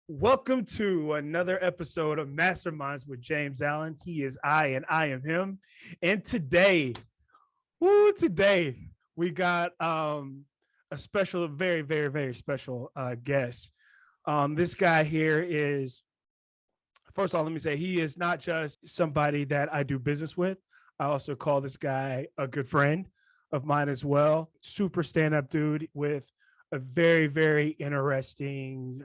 Welcome to another episode of Masterminds with James Allen. He is I and I am him. And today we got a special, very special guest. This guy here is, first of all, let me say he is not just somebody that I do business with. I also call this guy a good friend of mine as well. Super stand-up dude with a very interesting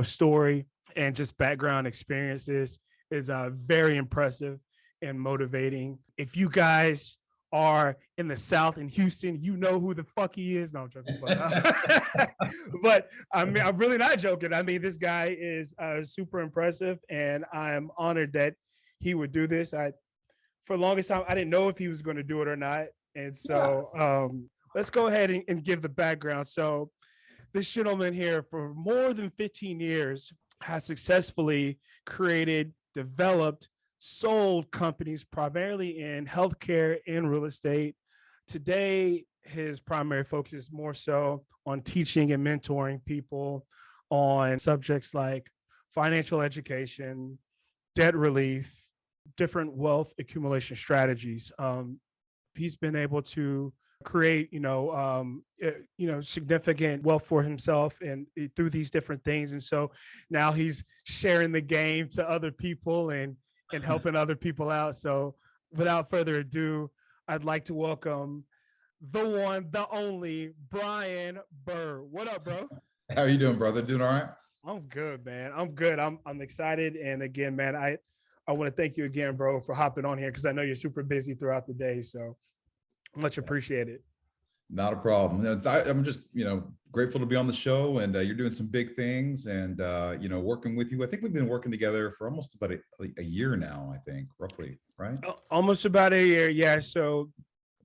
story and just background experiences. Is very impressive and motivating. If you guys are in the South in Houston, you know who the fuck he is. No, I'm joking, but I mean, I'm really not joking. I mean, this guy is super impressive, and I'm honored that he would do this. For the longest time, I didn't know if he was going to do it or not, and so let's go ahead and give the background. So this gentleman here for more than 15 years has successfully created, developed, sold companies primarily in healthcare and real estate. Today, his primary focus is more so on teaching and mentoring people on subjects like financial education, debt relief, different wealth accumulation strategies. He's been able to create significant wealth for himself and through these different things, and so now he's sharing the game to other people and helping other people out. So without further ado, I'd like to welcome the one, the only Brian Buhr. What up, bro? How are you doing, brother? Doing all right? I'm good, man. I'm good. I'm excited, and again, man, I want to thank you again, bro, for hopping on here because I know you're super busy throughout the day, so much appreciated. Not a problem. I'm just, grateful to be on the show, and you're doing some big things, and working with you. I think we've been working together for almost about a year now. I think roughly, right? Almost about a year, yeah. So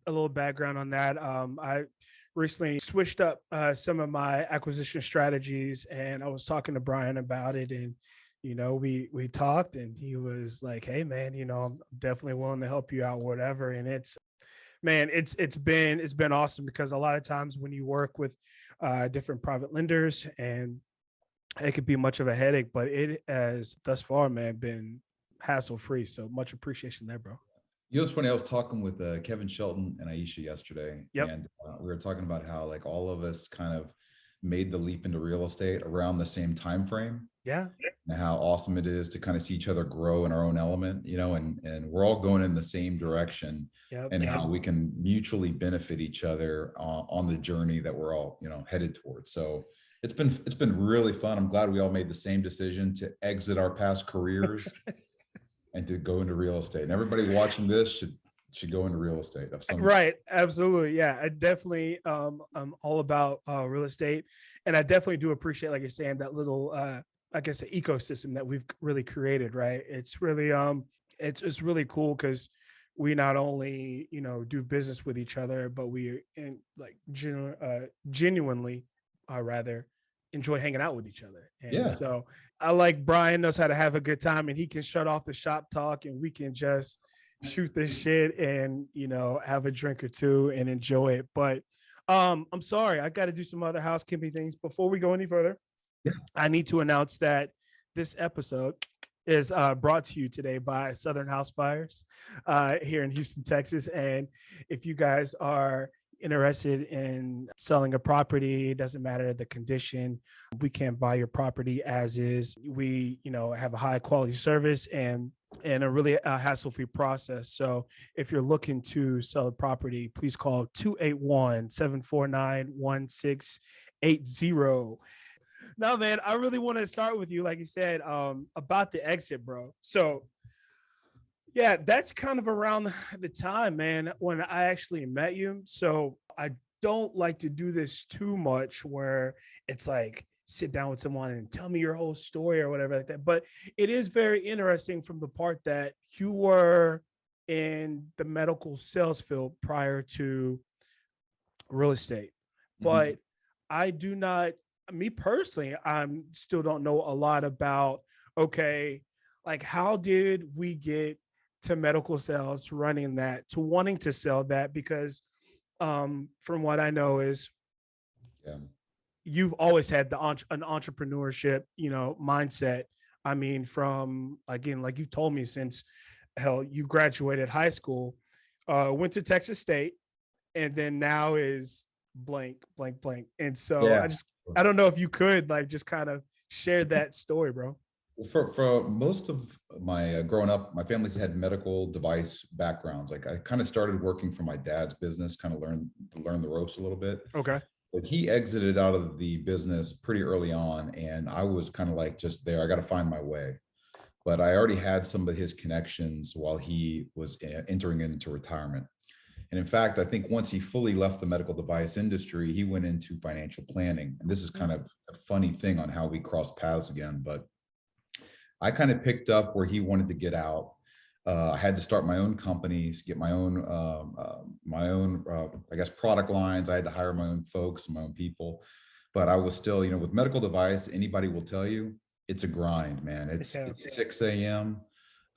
a little background on that. I recently switched up some of my acquisition strategies, and I was talking to Brian about it, and we talked, and he was like, "Hey, man, I'm definitely willing to help you out, whatever." And it's been awesome because a lot of times when you work with different private lenders, and it could be much of a headache, but it has thus far, man, been hassle free. So much appreciation there, bro. It's funny. I was talking with Kevin Shelton and Aisha yesterday, Yep. and we were talking about how like all of us kind of made the leap into real estate around the same time frame. Yeah. And how awesome it is to kind of see each other grow in our own element, and we're all going in the same direction. Yep. And how we can mutually benefit each other on the journey that we're all, headed towards. So it's been really fun. I'm glad we all made the same decision to exit our past careers and to go into real estate. And everybody watching this should go into real estate of some Right. Absolutely. Yeah. I definitely I'm all about real estate. And I definitely do appreciate, like you're saying, that little I guess an ecosystem that we've really created, right? It's really it's really cool because we not only do business with each other, but we genuinely rather enjoy hanging out with each other. And so I like Brian knows how to have a good time, and he can shut off the shop talk, and we can just shoot this shit and have a drink or two and enjoy it. But I'm sorry, I got to do some other housekeeping things before we go any further. I need to announce that this episode is brought to you today by Southern House Buyers here in Houston, Texas. And if you guys are interested in selling a property, it doesn't matter the condition, we can buy your property as is. We, have a high quality service and a really hassle-free process. So if you're looking to sell a property, please call 281-749-1680. Now, man, I really want to start with you, like you said, about the exit, bro. So yeah, that's kind of around the time, man, when I actually met you. So I don't like to do this too much where it's like sit down with someone and tell me your whole story or whatever like that. But it is very interesting from the part that you were in the medical sales field prior to real estate. But I do not, me personally, I'm still don't know a lot about, okay, like how did we get to medical sales, running that, to wanting to sell that? Because from what I know is you've always had an entrepreneurship, mindset. I mean, from again, like you told me, since hell, you graduated high school, went to Texas State, and then now is blank, blank, blank. And so Yeah. I don't know if you could like just kind of share that story, bro. For most of my growing up, my family's had medical device backgrounds. Like I kind of started working for my dad's business, kind of learn the ropes a little bit. Okay. But he exited out of the business pretty early on, and I was kind of like just there. I got to find my way. But I already had some of his connections while he was entering into retirement. And in fact, I think once he fully left the medical device industry, he went into financial planning. And this is kind of a funny thing on how we crossed paths again. But I kind of picked up where he wanted to get out. I had to start my own companies, get my own, I guess, product lines. I had to hire my own folks, my own people. But I was still, with medical device, anybody will tell you it's a grind, man. It's 6 a.m.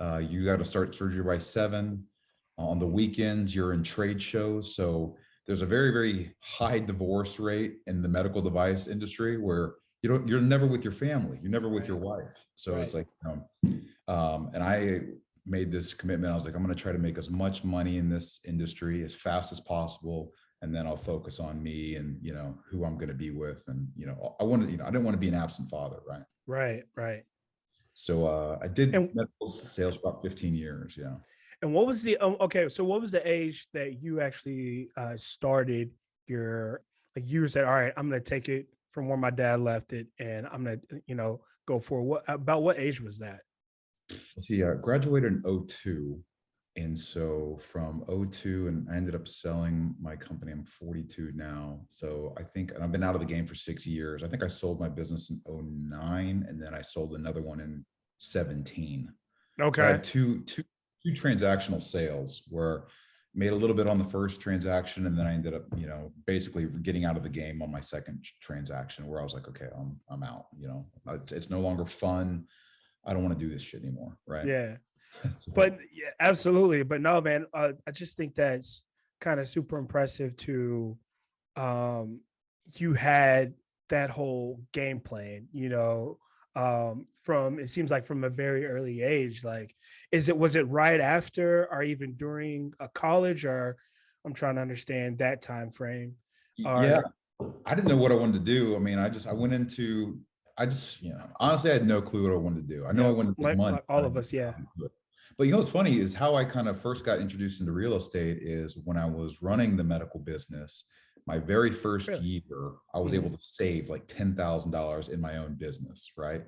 You got to start surgery by 7. On the weekends, you're in trade shows. So there's a very, very high divorce rate in the medical device industry where you're never with your family, you're never with your wife. So it's like, and I made this commitment. I was like, I'm going to try to make as much money in this industry as fast as possible. And then I'll focus on me and, who I'm going to be with. And, I wanted, I didn't want to be an absent father. Right. Right. So I did And medical sales for about 15 years. Yeah. and what was the okay? So what was the age that you actually started your, like you said, all right, I'm gonna take it from where my dad left it, and I'm gonna go for what age was that? Let's see, I graduated in '02. And so from '02, and I ended up selling my company. I'm 42 now. So I think, and I've been out of the game for 6 years. I think I sold my business in '09, and then I sold another one in 17. So I Okay. had two transactional sales where I made a little bit on the first transaction. And then I ended up, basically getting out of the game on my second transaction where I was like, okay, I'm out, it's no longer fun. I don't want to do this shit anymore. Right. Yeah. So, But yeah, absolutely. But no, man, I just think that's kind of super impressive to um you had that whole game plan, from, it seems like from a very early age. Like, was it right after or even during a college, or I'm trying to understand that time frame. yeah, Or I didn't know what I wanted to do. I mean, I went into, honestly, I had no clue what I wanted to do. I know I yeah, wanted to make money. like all of us, yeah. But what's funny is how I kind of first got introduced into real estate is when I was running the medical business. My very first Really. year, I was able Mhm. to save like $10,000 in my own business, right?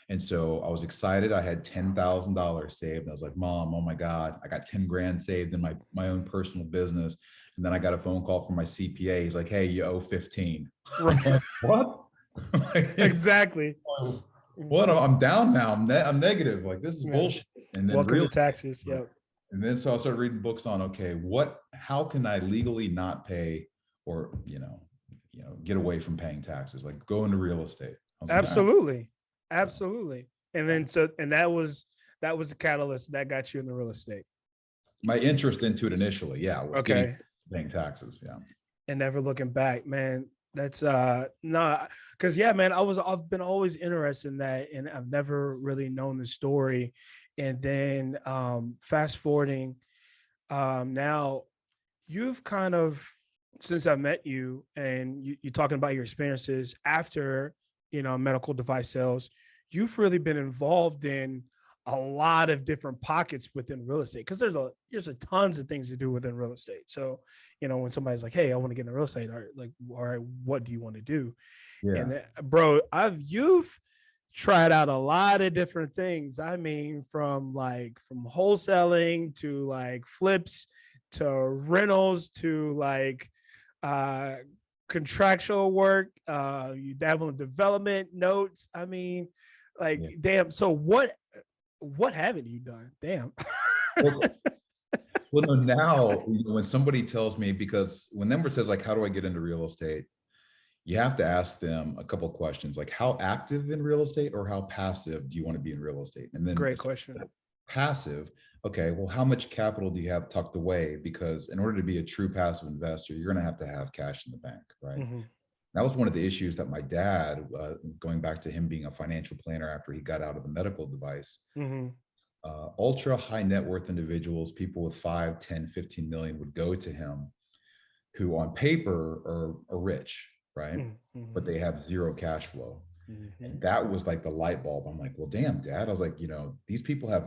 And so I was excited. I had $10,000 saved. And I was like, Mom, oh my God, I got 10 grand saved in my own personal business. And then I got a phone call from my CPA. He's like, hey, you owe 15. Right. I'm like, what? Exactly. What? I'm down now. I'm negative. Like, this is Yeah. bullshit. And then Welcome real to estate. taxes. Yep. And then so I started reading books on, okay, how can I legally not pay or, get away from paying taxes? Like, go into real estate. I was like, all right. Absolutely. So, Absolutely. And yeah. then that was the catalyst that got you in the real estate. My interest into it initially, yeah, was getting Okay. paying taxes. Yeah. And never looking back, man. That's no, because yeah, man, I've been always interested in that, and I've never really known the story. And then fast forwarding, now you've kind of, since I met you, and you're talking about your experiences after medical device sales, you've really been involved in a lot of different pockets within real estate, because there's a tons of things to do within real estate. So when somebody's like, hey, I want to get into real estate, or like, all right, what do you want to do? Yeah. And bro, you've tried out a lot of different things. I mean, from wholesaling to like flips to rentals to like uh contractual work. You dabble in development notes. I mean, like, Yeah. damn. So what haven't you done? Damn. Well, well, no, now, when somebody tells me, because when number says like, how do I get into real estate? You have to ask them a couple of questions, like how active in real estate or how passive do you want to be in real estate? And then Great if question. passive, okay, well, how much capital do you have tucked away? Because in order to be a true passive investor, you're going to have cash in the bank, right? Mm-hmm. That was one of the issues that my dad, going back to him being a financial planner after he got out of the medical device, Mm-hmm. ultra high net worth individuals, people with 5, 10, 15 million would go to him who on paper are rich, right? But Mm-hmm. they have zero cash flow. Mm-hmm. And that was like the light bulb. I'm like, well, damn, dad. I was like, these people have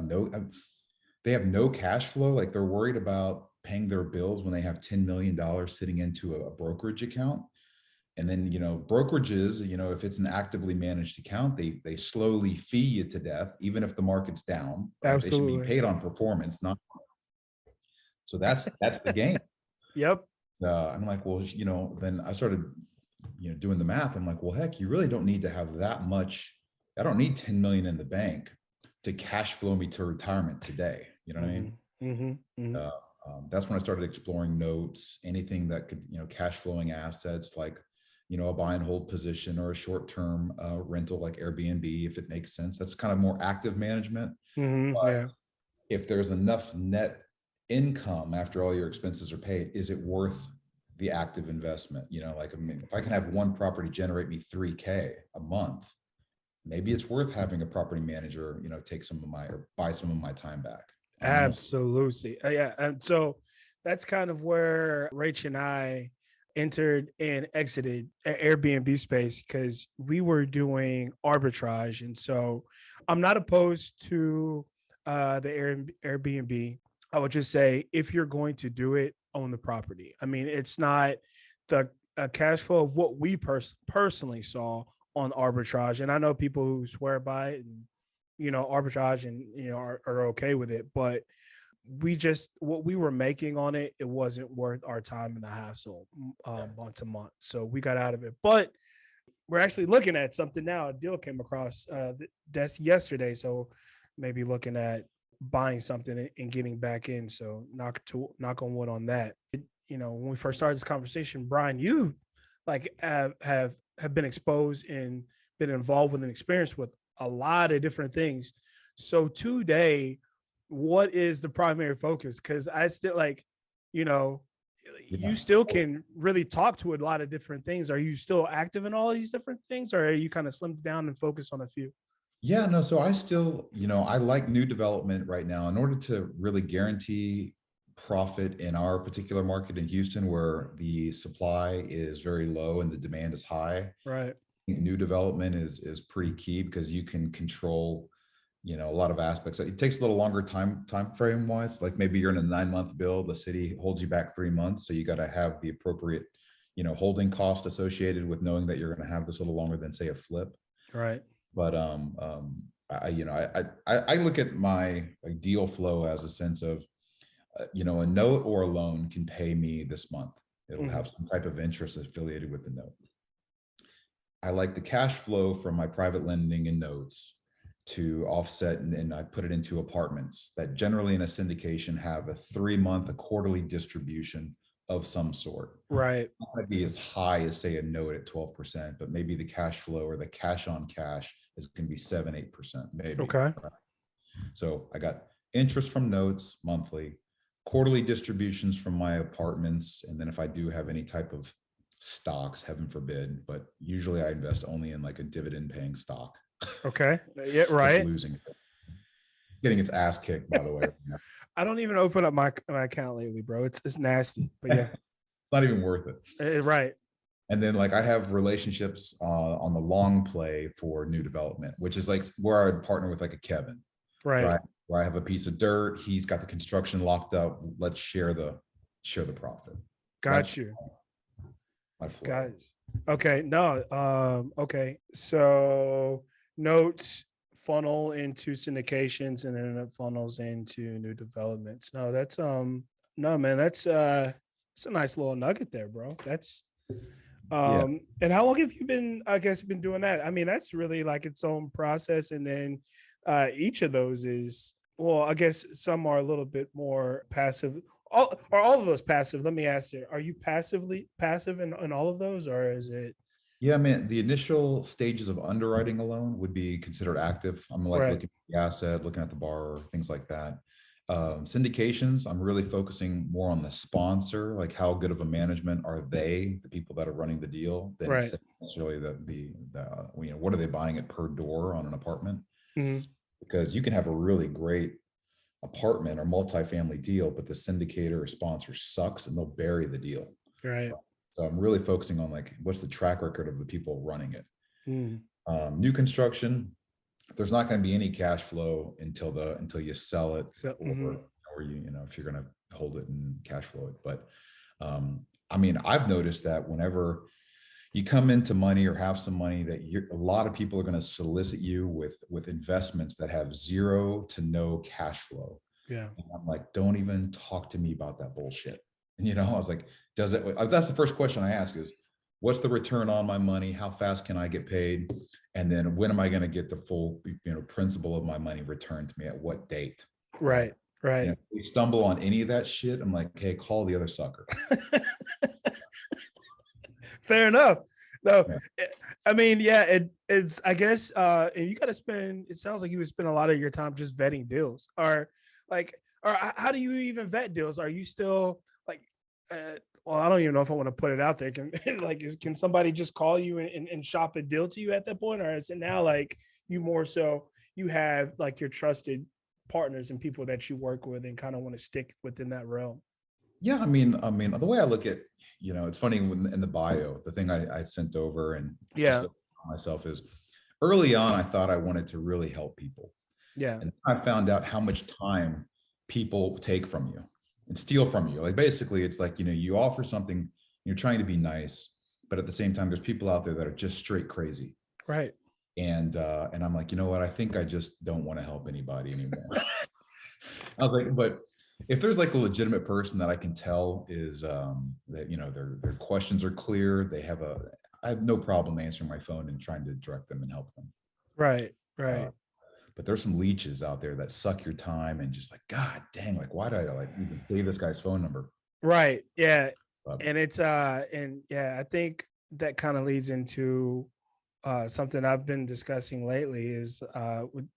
they have no cash flow. Like they're worried about paying their bills when they have $10 million sitting into a brokerage account. And then, brokerages, if it's an actively managed account, they slowly fee you to death, even if the market's down, right? They should be Absolutely. paid on performance, not. So that's the game. Yep. I'm like, well, then I started, doing the math. I'm like, well, heck, you really don't need to have that much. I don't need 10 million in the bank to cash flow me to retirement today. You know what I Mm-hmm. mean? Mm-hmm. Mm-hmm. Uh, that's when I started exploring notes, anything that could, cash flowing assets like, a buy and hold position or a short-term rental like Airbnb, if it makes sense. That's kind of more active management. Mm-hmm. But Yeah. if there's enough net income after all your expenses are paid, is it worth the active investment? Like, I mean, if I can have one property generate me 3K a month, maybe it's worth having a property manager, take some of my or buy some of my time back. Absolutely. Yeah. And so that's kind of where Rach and I entered and exited Airbnb space because we were doing arbitrage. And so I'm not opposed to the Airbnb. I would just say if you're going to do it, own the property. I mean, it's not the cash flow of what we personally saw on arbitrage. And I know people who swear by it and arbitrage and are okay with it, but we just what we were making on it, it wasn't worth our time and the hassle month to month, so we got out of it. But we're actually looking at something now. A deal came across the desk yesterday, so maybe looking at buying something and getting back in. So knock on wood on that. When we first started this conversation, Brian, you like have been exposed and been involved with an experience with a lot of different things. So today, what is the primary focus? Because I still you know, you Yeah. still can really talk to a lot of different things. Are you still active in all of these different things, or are you kind of slimmed down and focused on a few? Yeah, no, so I still, I like new development right now. In order to really guarantee profit in our particular market in Houston, where the supply is very low and the demand is high, Right. new development is pretty key because you can control, a lot of aspects. It takes a little longer time frame wise. Like maybe you're in a 9-month build, the city holds you back 3 months, so you got to have the appropriate, holding cost associated with knowing that you're going to have this a little longer than say a flip. Right. But I look at my like deal flow as a sense of, a note or a loan can pay me this month. It'll Mm-hmm. have some type of interest affiliated with the note. I like the cash flow from my private lending and notes to offset, and I put it into apartments that generally in a syndication have a 3-month, a quarterly distribution of some sort. Right. Not going to be as high as say a note at 12%, but maybe the cash flow or the cash on cash is going to be 7-8%, maybe. Okay. Right? So I got interest from notes monthly, quarterly distributions from my apartments, and then if I do have any type of stocks, heaven forbid, but usually I invest only in like a dividend paying stock. Okay. Yeah. That's Right. losing, getting its ass kicked, by the way. I don't even open up my account lately, bro. It's nasty, but yeah. It's not even worth it. Right. And then like I have relationships on the long play for new development, which is like where I'd partner with like a Kevin, Right. right? Where I have a piece of dirt, he's got the construction locked up. Let's share the profit. Got That's you. my flow. Got it. Okay. No. Okay. So notes funnel into syndications and then it funnels into new developments. No, that's no man, it's a nice little nugget there, bro. That's Yeah. And how long have you been, I guess, been doing that? I mean, that's really like its own process. And then each of those is, well, I guess some are a little bit more passive. Are all of those passive? Let me ask you, are you passive in all of those, or is it Yeah, man. The initial stages of underwriting alone would be considered active. I'm like right? looking at the asset, looking at the borrower, things like that. Syndications, I'm really focusing more on the sponsor, like how good of a management are they, the people that are running the deal, than Right. necessarily what are they buying it per door on an apartment? Mhm. Because you can have a really great apartment or multifamily deal, but the syndicator or sponsor sucks and they'll bury the deal. Right. So I'm really focusing on like what's the track record of the people running it. Mm. New construction, there's not going to be any cash flow until you sell it, So, or if you're going to hold it and cash flow it. But I mean, I've noticed that whenever you come into money or have some money, that a lot of people are going to solicit you with investments that have zero to no cash flow. yeah. And I'm like, don't even talk to me about that bullshit. And I was like, does it? That's the first question I ask is, what's the return on my money? How fast can I get paid? And then when am I going to get the full, principal of my money returned to me at what date? Right. Right. Right. If we stumble on any of that shit, I'm like, hey, call the other sucker. Fair enough. No, Yeah. I mean, yeah, it's I guess and you got to spend. It sounds like you would spend a lot of your time just vetting deals, or like, or how do you even vet deals? Are you still like, well, I don't even know if I want to put it out there. Can can somebody just call you and shop a deal to you at that point, or is it now like you more so you have like your trusted partners and people that you work with and kind of want to stick within that realm? Yeah, I mean, the way I look at, it's funny when in the bio, the thing I sent over and just Yeah. myself is early on, I thought I wanted to really help people. Yeah. And I found out how much time people take from you and steal from you. Like basically, it's like, you offer something, you're trying to be nice, but at the same time, there's people out there that are just straight crazy. Right. And I'm like, you know what? I think I just don't want to help anybody anymore. I was like, but if there's like a legitimate person that I can tell is that their questions are clear, I have no problem answering my phone and trying to direct them and help them. Right. Uh, Right. but there's some leeches out there that suck your time and just like, God dang, like why did I like even save this guy's phone number? Right. Yeah. Uh, And it's and yeah, I think that kind of leads into something I've been discussing lately is with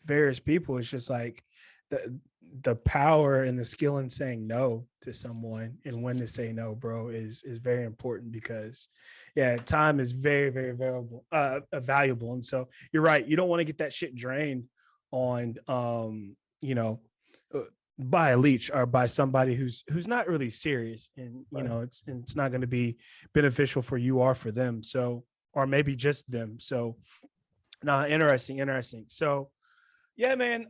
various people. It's just like the the power and the skill in saying no to someone and when to say no, bro, is very important because yeah, time is very, very valuable. And so you're right. You don't want to get that shit drained on you know, uh, by a leech or by somebody who's not really serious, and right. it's not going to be beneficial for you or for them. So, or maybe just them. So, nah, interesting. So, yeah, man.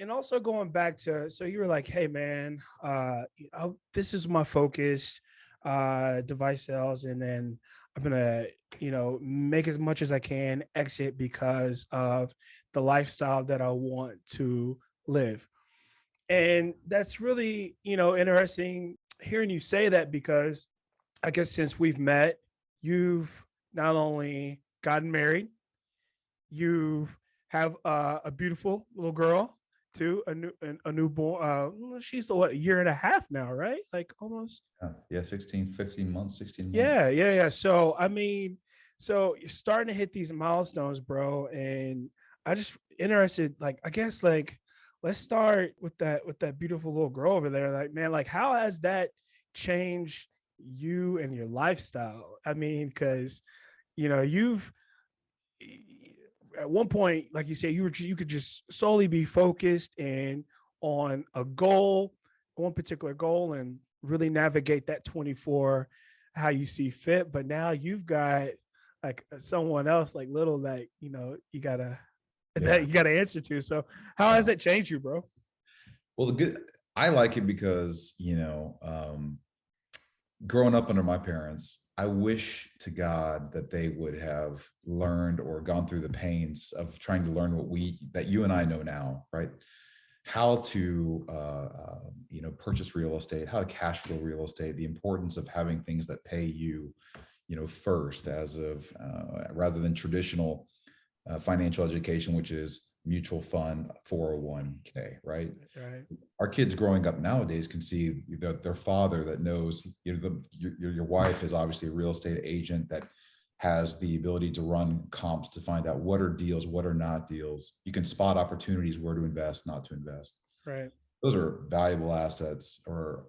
And also going back to, so you were like, hey, man, this is my focus, device sales, and then I'm gonna, make as much as I can, exit because of the lifestyle that I want to live. And that's really, interesting hearing you say that because I guess since we've met, you've not only gotten married, you have a beautiful little girl too, a newborn. She's what, a year and a half now, right? Like almost. Yeah, 16, 15 months, 16 months. Yeah. So I mean, so you're starting to hit these milestones, bro, and I just interested. Like, I guess, like, let's start with that beautiful little girl over there. Like, man, like, how has that changed you and your lifestyle? I mean, because you've at one point, like you said, you could just solely be focused and on a goal, one particular goal, and really navigate that 24 how you see fit. But now you've got like someone else, like little, like you gotta that Yeah. you gotta answer to. So how has Yeah. that changed you, bro? Well, I like it because, growing up under my parents, I wish to God that they would have learned or gone through the pains of trying to learn that you and I know now, right? How to, purchase real estate, how to cash flow real estate, the importance of having things that pay you, first rather than traditional financial education, which is mutual fund 401k, right? Right. Our kids growing up nowadays can see their father that knows, your wife is obviously a real estate agent that has the ability to run comps to find out what are deals, what are not deals. You can spot opportunities, where to invest, not to invest. Right. those are valuable assets, or,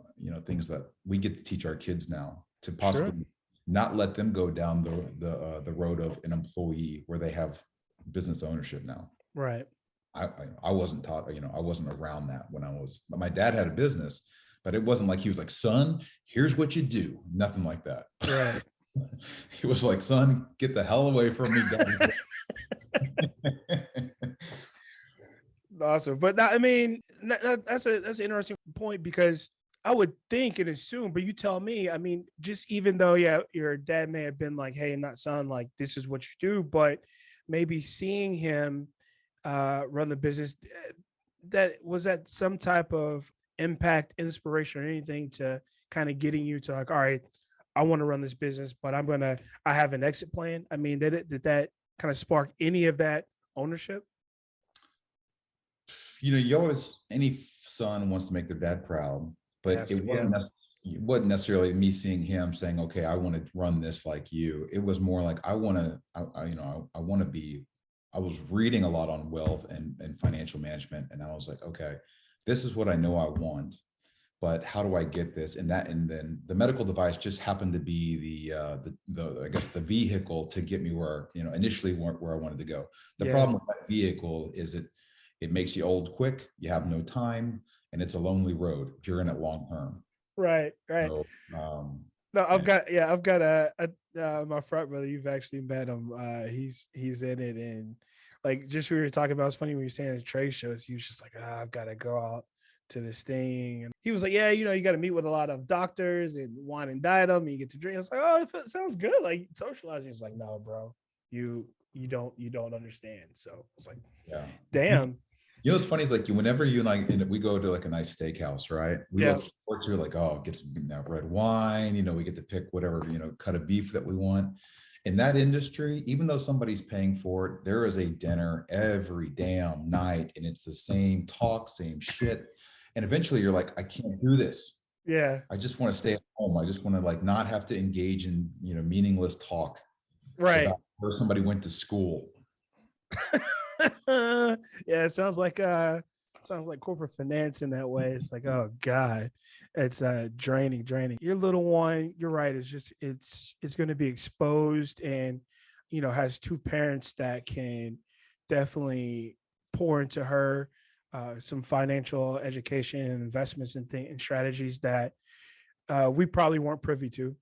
things that we get to teach our kids now, to Sure. possibly not let them go down the road of an employee where they have business ownership now. Right. I wasn't taught, I wasn't around that when my dad had a business, but it wasn't like he was like, son, here's what you do. Nothing like that. Right. He was like, son, get the hell away from me, daddy. Awesome. But I mean, that's an interesting point, because I would think and assume, but you tell me, I mean, just even though, yeah, your dad may have been like, hey, not son, like this is what you do, but maybe seeing him run the business, that some type of impact, inspiration, or anything to kind of getting you to like, all right, I want to run this business, but I have an exit plan. I mean, did that kind of spark any of that ownership? You always, any son wants to make their dad proud, but Yes. Yeah. it wasn't necessarily me seeing him saying, okay, I want to run this like you. It was more like, I want to, I want to be, I was reading a lot on wealth and financial management. And I was like, okay, this is what I know I want, but how do I get this? And then the medical device just happened to be the I guess the vehicle to get me where, initially where I wanted to go. The Yeah. problem with that vehicle is it makes you old quick, you have no time, and it's a lonely road if you're in it long term. Right. Right. So, No, yeah, I've got my front brother. You've actually met him. He's in it, and like just we were talking about. It's funny when you were saying at trade shows. He was just like, I've got to go out to this thing, and he was like, yeah, you got to meet with a lot of doctors and wine and dine them, and you get to drink. I was like, oh, it sounds good, like socializing. He's like, no, bro, you don't understand. So it's like, yeah. damn, What's funny is like whenever you and I, we go to like a nice steakhouse, right? We yeah, look forward to like, oh, get some red wine, we get to pick whatever, cut of beef that we want. In that industry, even though somebody's paying for it, there is a dinner every damn night, and it's the same talk, same shit. And eventually you're like, I can't do this. yeah, I just want to stay at home. I just want to like not have to engage in, meaningless talk right. about where somebody went to school. Yeah, it sounds like corporate finance in that way. It's like, oh God, it's draining. Your little one, you're right, it's going to be exposed, and has two parents that can definitely pour into her some financial education and investments and strategies that we probably weren't privy to.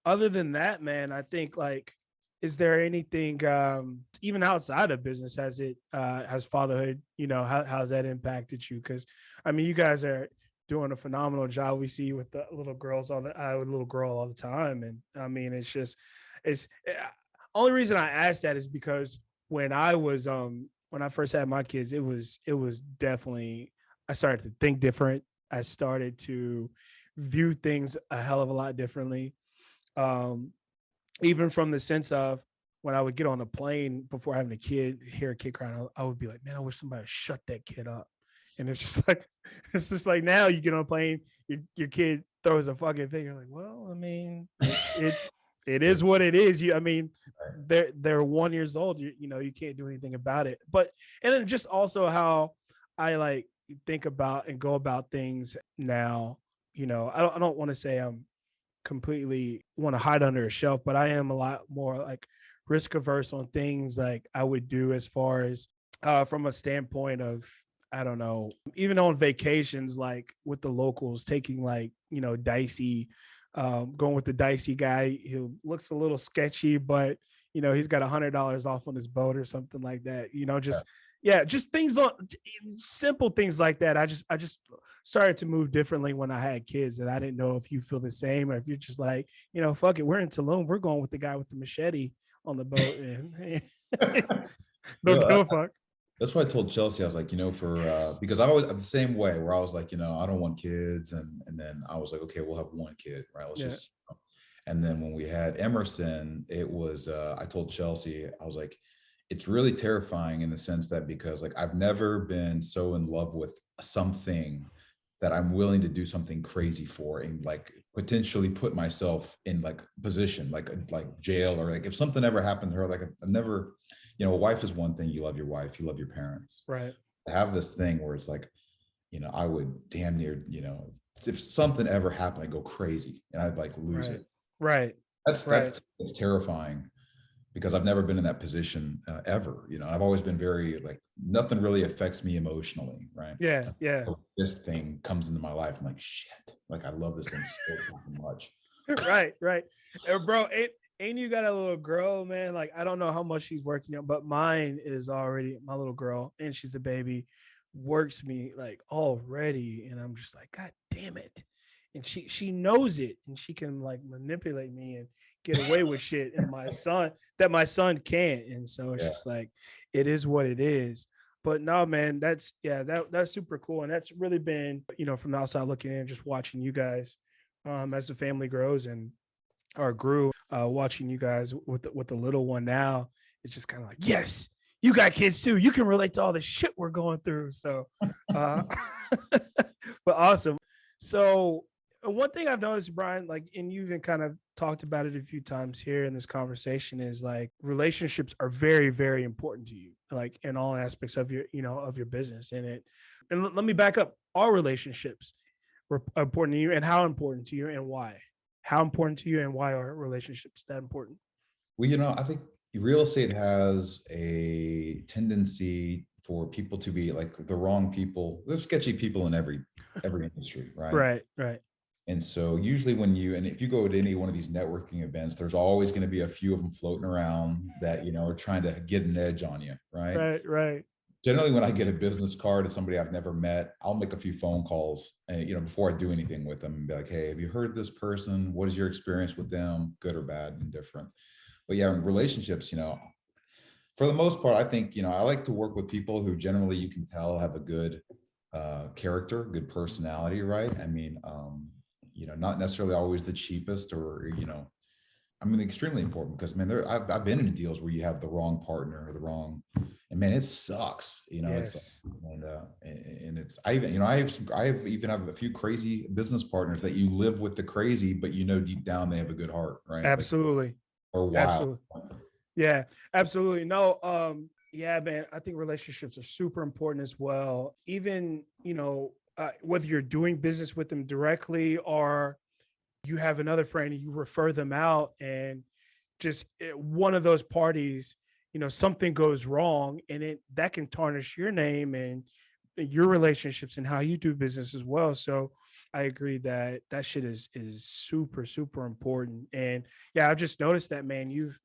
Other than that, man, I think, like, is there anything even outside of business, has fatherhood, how's that impacted you? Because I mean, you guys are doing a phenomenal job. We see with the little girls with little girl all the time, and I mean, it's only reason I asked that is because when I first had my kids, it was definitely, I started to think different. I started to view things a hell of a lot differently. Um, Even from the sense of, when I would get on a plane before having a kid, hear a kid crying, I would be like, man, I wish somebody would shut that kid up. And it's just like, now you get on a plane, your kid throws a fucking thing. You're like, well, I mean, it is what it is. I mean, they're 1 years old. You can't do anything about it. But and then just also how I like think about and go about things now. I don't want to say I'm completely want to hide under a shelf, but I am a lot more like risk averse on things like I would do, as far as from a standpoint of, I don't know, even on vacations, like with the locals, taking like, dicey, going with the dicey guy who looks a little sketchy, but he's got $100 off on his boat or something like that. Just, yeah, just things on simple things like that. I just started to move differently when I had kids, and I didn't know if you feel the same, or if you're just like, fuck it, we're in Tulum, we're going with the guy with the machete on the boat, and You don't know, give a fuck. That's why I told Chelsea, I was like, for because I was the same way, where I was like, I don't want kids, and then I was like, okay, we'll have one kid, right? Let's Yeah, just. And then when we had Emerson, it was I told Chelsea, I was like, it's really terrifying in the sense that, because like I've never been so in love with something that I'm willing to do something crazy for, and like potentially put myself in like position, like jail, or like if something ever happened to her, like I've never, a wife is one thing, you love your wife, you love your parents. right. I have this thing where it's like, I would damn near, if something ever happened, I'd go crazy and I'd like lose Right. it. Right. That's Right. that's terrifying because I've never been in that position ever. I've always been very like nothing really affects me emotionally, right? Yeah. Yeah. So this thing comes into my life, I'm like, shit, like I love this thing so fucking much. Right. Right. Bro, ain't you got a little girl, man? Like, I don't know how much she's working on, but mine is already my little girl, and she's the baby, works me like already. And I'm just like, God damn it. And she knows it, and she can like manipulate me and get away with shit. And my son can't. And so it's Yeah. just like, it is what it is. But no, man, that's super cool. And that's really been, from the outside looking in, just watching you guys as the family grows and or grew, watching you guys with the little one now. It's just kind of like, yes, you got kids too. You can relate to all the shit we're going through. So, uh, but awesome. So, one thing I've noticed, Brian, like, and you even kind of talked about it a few times here in this conversation, is like relationships are very, very important to you, like in all aspects of your, of your business. And let me back up. All relationships were important to you, and how important to you, and why? How important to you, and why are relationships that important? Well, I think real estate has a tendency for people to be like the wrong people. There's sketchy people in every industry, right? Right, right, And so usually and if you go to any one of these networking events, there's always going to be a few of them floating around that, are trying to get an edge on you, right? right, right. Generally, when I get a business card of somebody I've never met, I'll make a few phone calls and, before I do anything with them and be like, hey, have you heard this person? What is your experience with them? Good or bad, indifferent. But yeah, in relationships, for the most part, I think, I like to work with people who generally you can tell have a good character, good personality, right? I mean, not necessarily always the cheapest or, I mean, extremely important because, man, I've been in deals where you have the wrong partner or and man, it sucks, it's like, Yes, and it's, I have a few crazy business partners that you live with the crazy, but deep down they have a good heart, right? Like, absolutely, or wild. absolutely. Yeah, absolutely. No, yeah, man. I think relationships are super important as well. Even, whether you're doing business with them directly or you have another friend and you refer them out, and just one of those parties, something goes wrong, and that can tarnish your name and your relationships and how you do business as well. So I agree that that shit is super, super important. And yeah, I've just noticed that, man. You've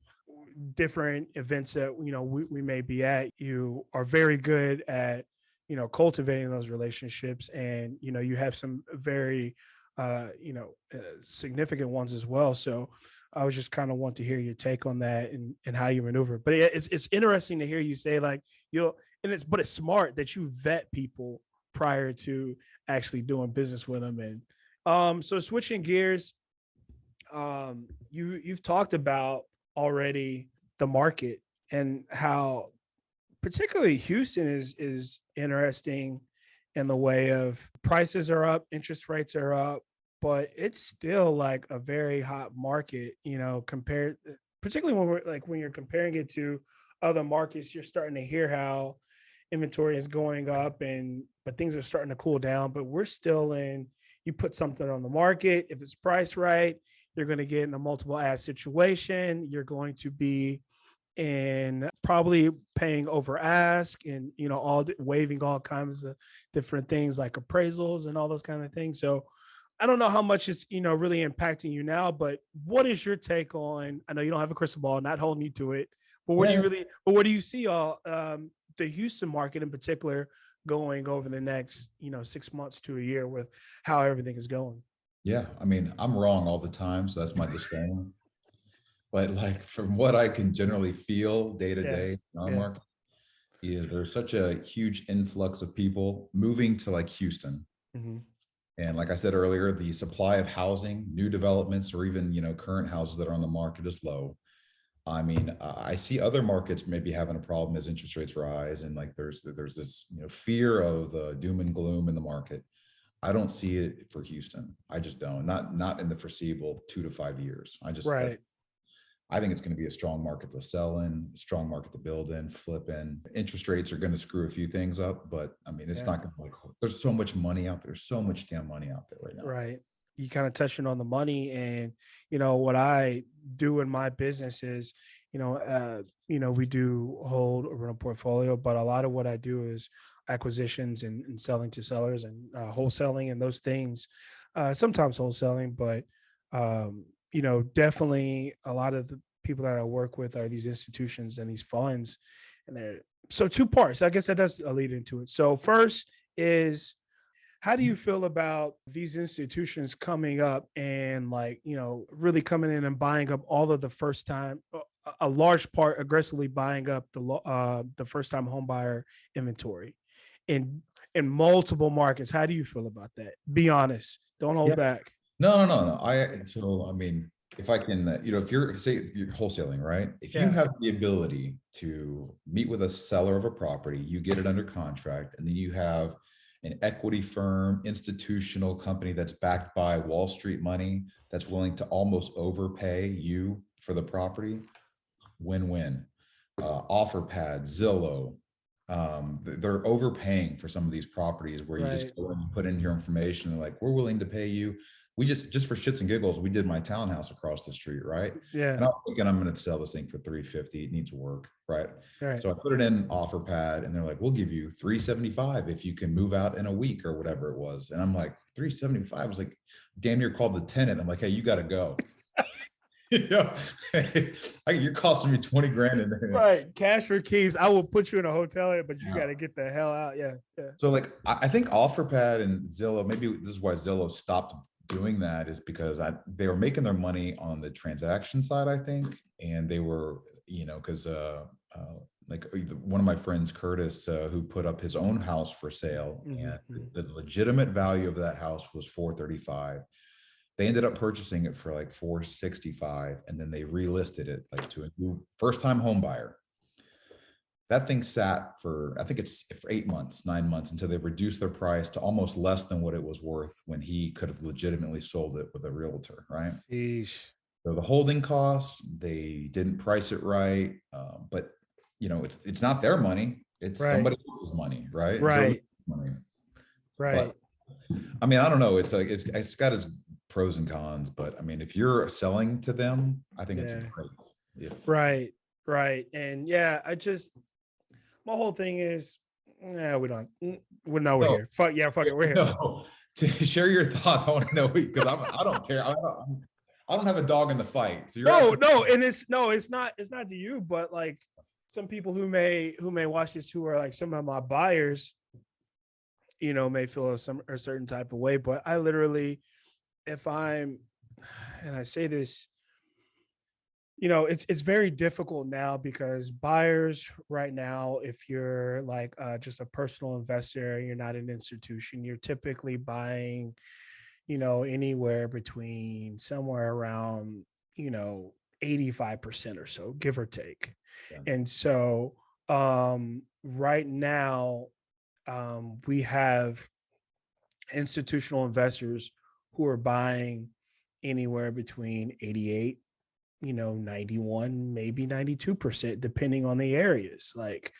different events that we may be at, you are very good at cultivating those relationships, and you have some very significant ones as well. So I was just kind of want to hear your take on that, and how you maneuver. But it's interesting to hear you say like you'll and it's smart that you vet people prior to actually doing business with them. And so switching gears, you've talked about already the market, and how particularly Houston is interesting in the way of prices are up, interest rates are up, but it's still like a very hot market, compared, particularly when you're comparing it to other markets. You're starting to hear how inventory is going up, and but things are starting to cool down, but we're still in, you put something on the market, if it's priced right, you're going to get in a multiple ask situation. You're going to be in probably paying over ask, and waiving all kinds of different things like appraisals and all those kind of things. So I don't know how much it's really impacting you now, but what is your take on, I know you don't have a crystal ball, not holding you to it, but Yeah. where do you see all the Houston market in particular going over the next 6 months to a year with how everything is going? Yeah. I mean, I'm wrong all the time. So that's my disclaimer. But like from what I can generally feel day to Yeah, day in our yeah. market is there's such a huge influx of people moving to like Houston. Hmm. And like I said earlier, the supply of housing, new developments, or even, current houses that are on the market is low. I mean, I see other markets maybe having a problem as interest rates rise, and like there's this fear of the doom and gloom in the market. I don't see it for Houston. I just don't. Not in the foreseeable 2 to 5 years. I just that Right. I think it's going to be a strong market to sell in, strong market to build in, flip in. Interest rates are going to screw a few things up, but I mean, it's Yeah. not going to like, there's so much money out there, so much damn money out there right now. Right. You kind of touching on the money, and what I do in my business is, we do hold a rental portfolio, but a lot of what I do is acquisitions and selling to sellers and wholesaling and those things. Sometimes wholesaling, but definitely a lot of the people that I work with are these institutions and these funds, and they're so two parts. I guess that does lead into it. So first is, how do you feel about these institutions coming up and like, really coming in and buying up all of the first time, a large part aggressively buying up the first time home buyer inventory in multiple markets? How do you feel about that? Be honest. Don't hold Yeah. back. No. I mean, if I can, if you're wholesaling, right? If you Yeah. have the ability to meet with a seller of a property, you get it under contract, and then you have an equity firm, institutional company that's backed by Wall Street money that's willing to almost overpay you for the property, win-win. OfferPad, Zillow, they're overpaying for some of these properties where you just Right. go and you put in your information and like, we're willing to pay you. We just for shits and giggles, we did my townhouse across the street, right? Yeah. And I was thinking I'm going to sell this thing for 350. It needs work, right? Right. So I put it in OfferPad, and they're like, we'll give you 375 if you can move out in a week or whatever it was. And I'm like, 375? I was like, damn near called the tenant. I'm like, hey, you got to go. Yeah, you're costing me 20 grand in there. Right. Cash for keys. I will put you in a hotel, but you got to get the hell out. Yeah. Yeah. So like I think OfferPad and Zillow, maybe this is why Zillow stopped doing that, is because they were making their money on the transaction side, I think, and they were, because like one of my friends, Curtis, who put up his own house for sale, and the legitimate value of that house was 435. They ended up purchasing it for like 465, and then they relisted it like to a new first-time home buyer. That thing sat for, I think it's for 8 months, 9 months, until they reduced their price to almost less than what it was worth when he could have legitimately sold it with a realtor, right? Sheesh. So the holding costs, they didn't price it right, but it's not their money; it's Right. somebody else's money, right? Right. Money. Right. But I mean, I don't know. It's like it's got its pros and cons, but I mean, if you're selling to them, I think it's great. Right. Right. And yeah, my whole thing is, we don't. We're nowhere No, here. Fuck yeah, fuck it. We're here. no. To share your thoughts, I want to know, because I don't care. I don't have a dog in the fight. So you're asking. No, and it's not to you, but like some people who may watch this, who are like some of my buyers, may feel a certain type of way. But I literally, if I'm, and I say this, it's very difficult now because buyers right now, if you're like just a personal investor, you're not an institution, you're typically buying, anywhere between somewhere around, 85% or so, give or take. Yeah. And so right now, we have institutional investors who are buying anywhere between 88, 91, maybe 92%, depending on the areas. Like,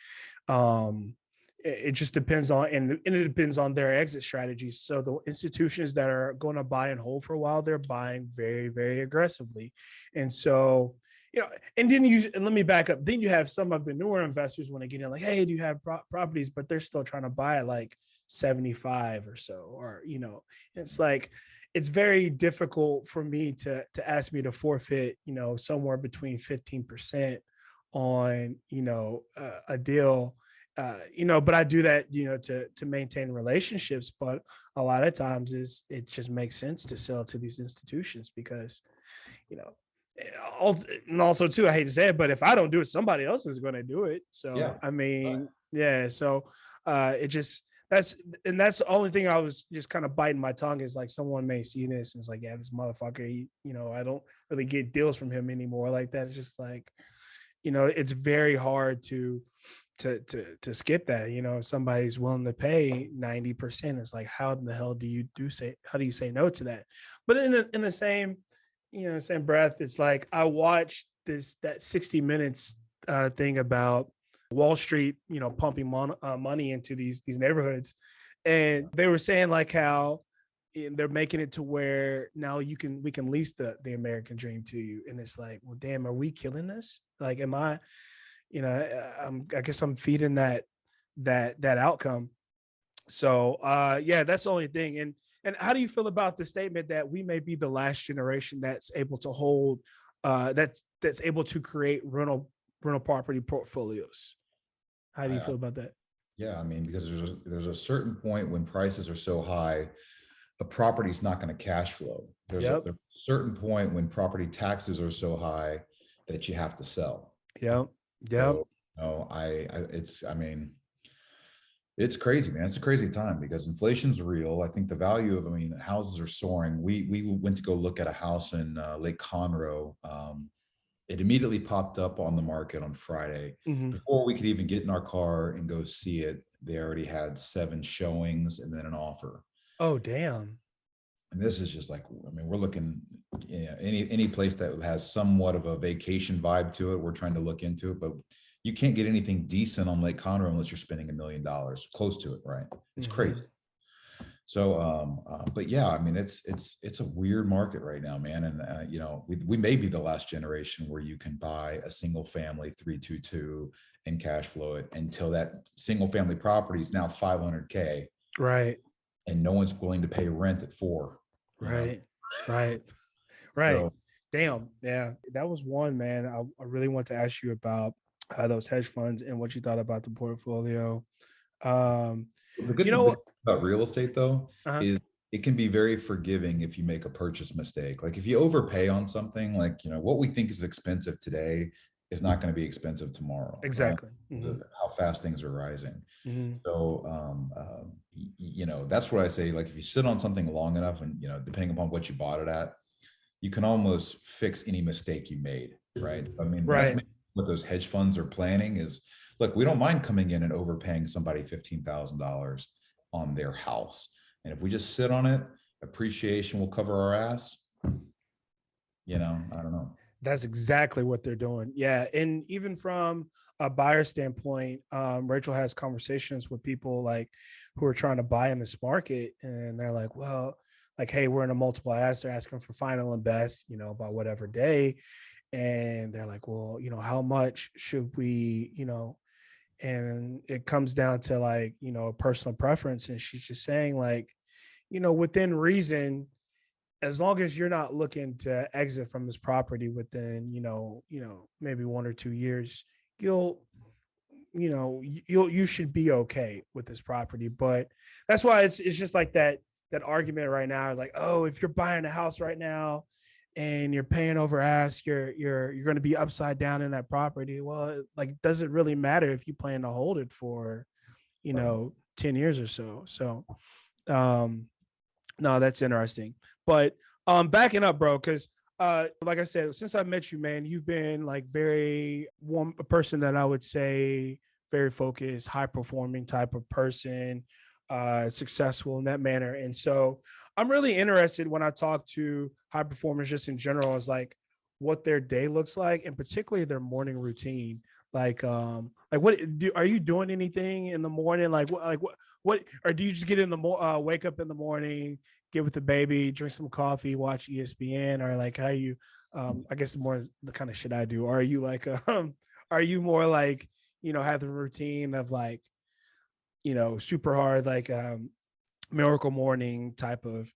it just depends on, and it depends on their exit strategies. So the institutions that are going to buy and hold for a while, they're buying very, very aggressively. And so, and then and let me back up. Then you have some of the newer investors when they get in, like, hey, do you have properties? But they're still trying to buy at like 75 or so, or, it's like, it's very difficult for me to ask me to forfeit, somewhere between 15% on, a deal, but I do that, to maintain relationships. But a lot of times it just makes sense to sell to these institutions because, and also too, I hate to say it, but if I don't do it, somebody else is going to do it. So, Yeah. I mean, yeah. So, it just, that's the only thing I was just kind of biting my tongue is like, someone may see this and it's like, yeah, this motherfucker, I don't really get deals from him anymore like that. It's just like, it's very hard to skip that. If somebody's willing to pay 90%, it's like, how in the hell do you say no to that? But in the same, same breath, it's like, I watched that 60 Minutes thing about Wall Street, pumping money into these neighborhoods, and they were saying like how they're making it to where now we can lease the American dream to you, and it's like, well, damn, are we killing this? Like, am I, I guess I'm feeding that outcome. So yeah, that's the only thing. And how do you feel about the statement that we may be the last generation that's able to hold that's able to create rental property portfolios? How do you I, feel about that? yeah, I mean, because there's a certain point when prices are so high, a property's not going to cash flow. Yep. There's a certain point when property taxes are so high that you have to sell. Yep. Yep. So, I mean, it's crazy, man. It's a crazy time because inflation's real. I think the value of, I mean, houses are soaring. We went to go look at a house in Lake Conroe. It immediately popped up on the market on Friday. Hmm. Before we could even get in our car and go see it, they already had 7 showings and then an offer. Oh, damn. And this is just like, I mean, we're looking, any place that has somewhat of a vacation vibe to it, we're trying to look into it, but you can't get anything decent on Lake Conroe unless you're spending $1 million, close to it, right? It's Hmm. crazy. So, but yeah, I mean, it's a weird market right now, man. And we may be the last generation where you can buy a single family 322 and cash flow it until that single family property is now 500K, Right. and no one's willing to pay rent at 4. You know, Right. Right. Right. so Damn. Yeah. That was one, man. I really want to ask you about those hedge funds and what you thought about the portfolio. Um, the good thing about real estate though uh is it can be very forgiving if you make a purchase mistake. Like if you overpay on something, like what we think is expensive today is not going to be expensive tomorrow, right? exactly. Because Hmm. of how fast things are rising. Hmm. So, that's what I say. Like if you sit on something long enough, and depending upon what you bought it at, you can almost fix any mistake you made, right? I mean, that's Right. what those hedge funds are planning is, look, we don't mind coming in and overpaying somebody $15,000 on their house. And if we just sit on it, appreciation will cover our ass. I don't know. That's exactly what they're doing. Yeah. And even from a buyer standpoint, Rachel has conversations with people like who are trying to buy in this market. And they're like, well, like, hey, we're in a multiple ask. They're asking for final and best, by whatever day. And they're like, well, how much should we, and it comes down to like, personal preference. And she's just saying, like, within reason, as long as you're not looking to exit from this property within, maybe 1 or 2 years, you'll, you should be okay with this property. But that's why it's just like that argument right now, like, oh, if you're buying a house right now and you're paying over ask, you're going to be upside down in that property. Well, like, does it really matter if you plan to hold it for, Right. 10 years or so? So, um, no, that's interesting. But backing up, bro, because like I said, since I met you, man, you've been like a person that I would say very focused, high performing type of person, successful in that manner. And so I'm really interested when I talk to high performers just in general, is like what their day looks like, and particularly their morning routine. Like are you doing anything in the morning? What, or do you just get in wake up in the morning, get with the baby, drink some coffee, watch ESPN, or like how you, I guess more the kind of shit I do. Or are you like, are you more like, have the routine of like, super hard, like, miracle morning type of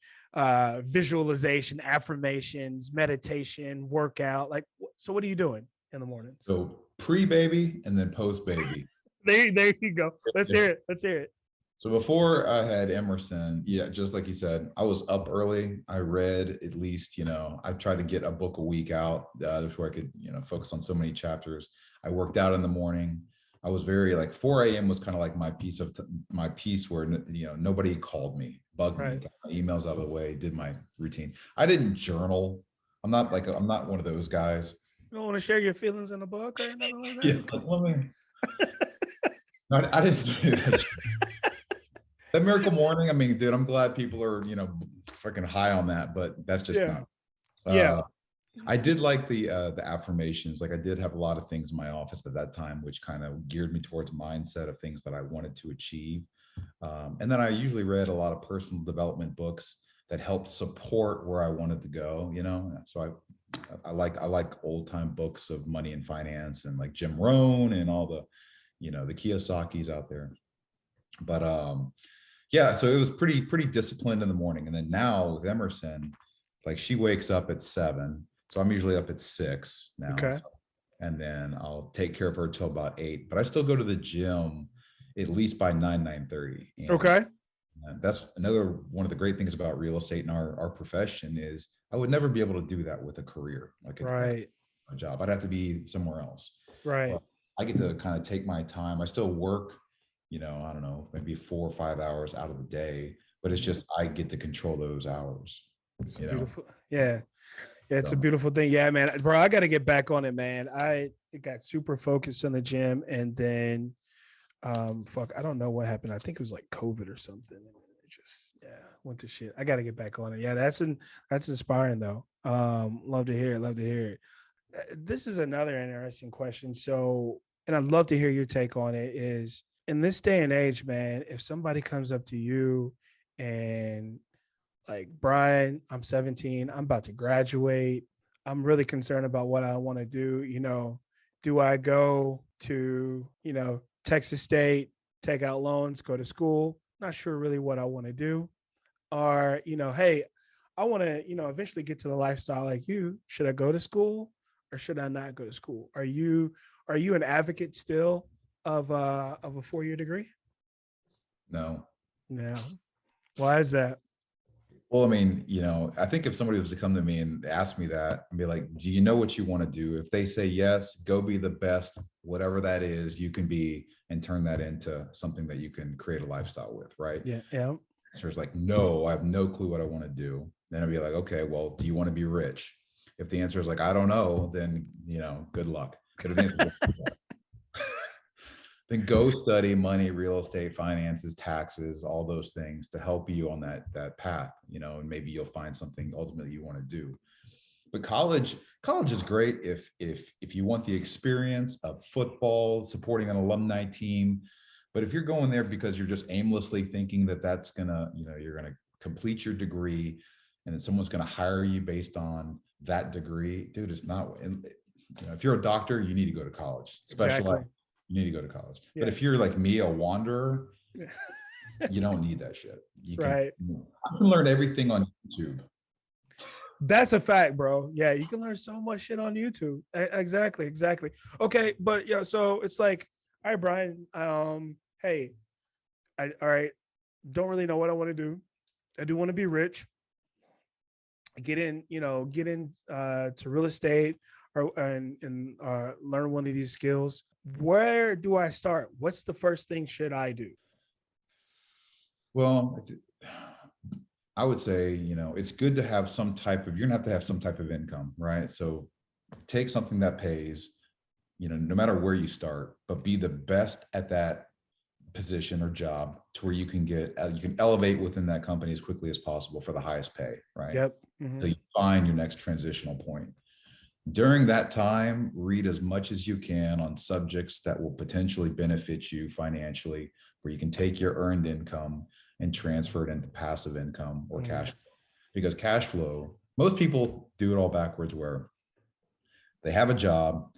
visualization, affirmations, meditation, workout? Like, so what are you doing in the mornings? So pre-baby and then post-baby. There you go. Let's hear it. Let's hear it. So before I had Emerson, yeah, just like you said, I was up early. I read at least, I tried to get a book a week out before I could, focus on so many chapters. I worked out in the morning. I was very like 4 a.m. was kind of like my piece where, nobody called me, bugged me, Right. got my emails out of the way, did my routine. I didn't journal. I'm not one of those guys. You don't want to share your feelings in a book or nothing like Yeah, that? like, let me, no, I didn't say that. That miracle morning, I mean, dude, I'm glad people are, freaking high on that, but that's just Yeah. not. Uh, Yeah. I did like the affirmations. Like I did have a lot of things in my office at that time, which kind of geared me towards mindset of things that I wanted to achieve. And then I usually read a lot of personal development books that helped support where I wanted to go. So I like old time books of money and finance and like Jim Rohn and all the Kiyosaki's out there. But yeah, so it was pretty disciplined in the morning. And then now with Emerson, like she wakes up at 7, so I'm usually up at 6 now. Okay. So, and then I'll take care of her till about 8. But I still go to the gym at least by 9:30. Okay. And that's another one of the great things about real estate and our profession is I would never be able to do that with a career, like Right. a job. I'd have to be somewhere else. Right. But I get to kind of take my time. I still work, I don't know, maybe 4 or 5 hours out of the day, but it's just I get to control those hours, It's you know. beautiful. Yeah. Yeah, it's a So beautiful thing. Yeah, man. Bro, I got to get back on it, man. I got super focused on the gym and then fuck, I don't know what happened. I think it was like COVID or something. And it just went to shit. I got to get back on it. Yeah, that's inspiring though. Love to hear it. Love to hear it. This is another interesting question. So, and I'd love to hear your take on it is in this day and age, man, if somebody comes up to you and like, Brian, I'm 17, I'm about to graduate. I'm really concerned about what I want to do. Do I go to, Texas State, take out loans, go to school? Not sure really what I want to do. Or, hey, I want to, eventually get to the lifestyle like you. Should I go to school or should I not go to school? Are you an advocate still of a 4-year degree? no. No. Why is that? Well, I mean, I think if somebody was to come to me and ask me that and be like, do you know what you want to do? If they say yes, go be the best, whatever that is, you can be and turn that into something that you can create a lifestyle with, right? Yeah. Yeah. So it's like, no, I have no clue what I want to do. Then I'd be like, okay, well, do you want to be rich? If the answer is like, I don't know, then, good luck. But if the answer is, then go study money, real estate, finances, taxes, all those things to help you on that path, and maybe you'll find something ultimately you want to do. But college is great if you want the experience of football, supporting an alumni team. But if you're going there because you're just aimlessly thinking that that's gonna, you're gonna complete your degree, and then someone's gonna hire you based on that degree, dude, it's not. And if you're a doctor, you need to go to college. Exactly. Specialize, you need to go to college. Yeah. But if you're like me, a wanderer, you don't need that shit. Right. I can learn everything on YouTube. That's a fact, bro. Yeah, you can learn so much shit on YouTube. Exactly, exactly. Okay, but yeah, so it's like, all right, Brian. Hey, all right. Don't really know what I want to do. I do want to be rich. Get in to real estate and learn one of these skills. Where do I start? What's the first thing should I do? Well, I would say, it's good to have you're gonna have to have some type of income, right? So take something that pays, no matter where you start, but be the best at that position or job to where you can elevate within that company as quickly as possible for the highest pay, right? Yep. Mm-hmm. So you find your next transitional point. During that time, read as much as you can on subjects that will potentially benefit you financially, where you can take your earned income and transfer it into passive income or cash flow. Because cash flow, most people do it all backwards, where they have a job,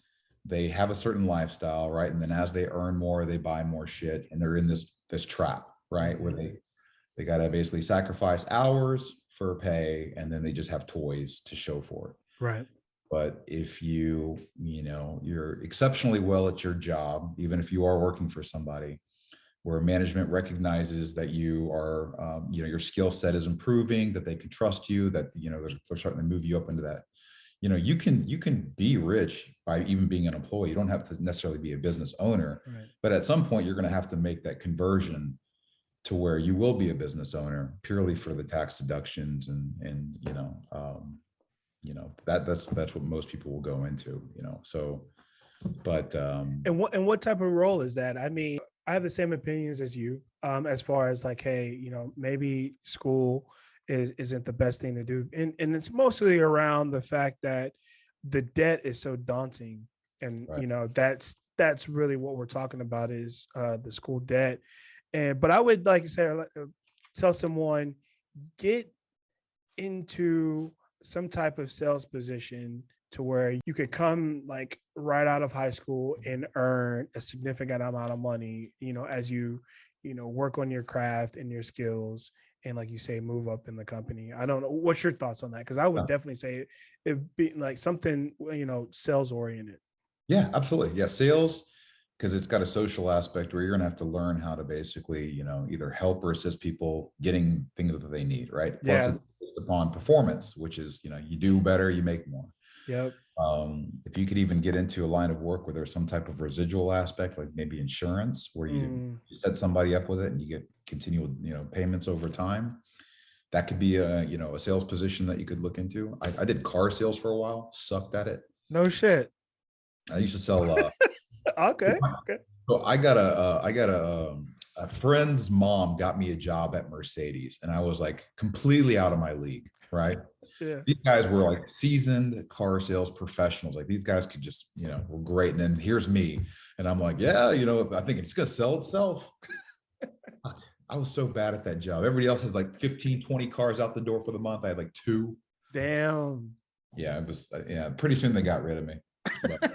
they have a certain lifestyle, right? And then as they earn more, they buy more shit, and they're in this trap, right? Where they got to basically sacrifice hours for pay, and then they just have toys to show for it. Right. But if you're exceptionally well at your job, even if you are working for somebody where management recognizes that you are, your skill set is improving, that they can trust you, that, they're starting to move you up into that, you can be rich by even being an employee. You don't have to necessarily be a business owner, Right. but at some point you're going to have to make that conversion to where you will be a business owner purely for the tax deductions and that's what most people will go into, so, but And what type of role is that? I mean, I have the same opinions as you, as far as like, hey, maybe school isn't the best thing to do. And it's mostly around the fact that the debt is so daunting. And, Right. that's really what we're talking about is the school debt. But I would like to say, tell someone, get into some type of sales position to where you could come like right out of high school and earn a significant amount of money, as you work on your craft and your skills, and like you say, move up in the company. I don't know, what's your thoughts on that? Because I would definitely say it be like something, sales oriented. Yeah, absolutely. Yeah, sales, because it's got a social aspect where you're going to have to learn how to basically, either help or assist people getting things that they need, right? Plus, Yeah. it's based upon performance, which is, you do better, you make more. Yep. If you could even get into a line of work where there's some type of residual aspect, like maybe insurance, where you set somebody up with it and you get continual, payments over time. That could be a sales position that you could look into. I did car sales for a while, sucked at it. No shit. I used to sell. Okay. Okay. So I got a friend's mom got me a job at Mercedes, and I was like completely out of my league, right? Yeah. These guys were like seasoned car sales professionals. Like these guys could just, were great. And then here's me. And I'm like, yeah, I think it's going to sell itself. I was so bad at that job. Everybody else has like 15, 20 cars out the door for the month. I had like 2. Damn. Yeah, it was, pretty soon they got rid of me. But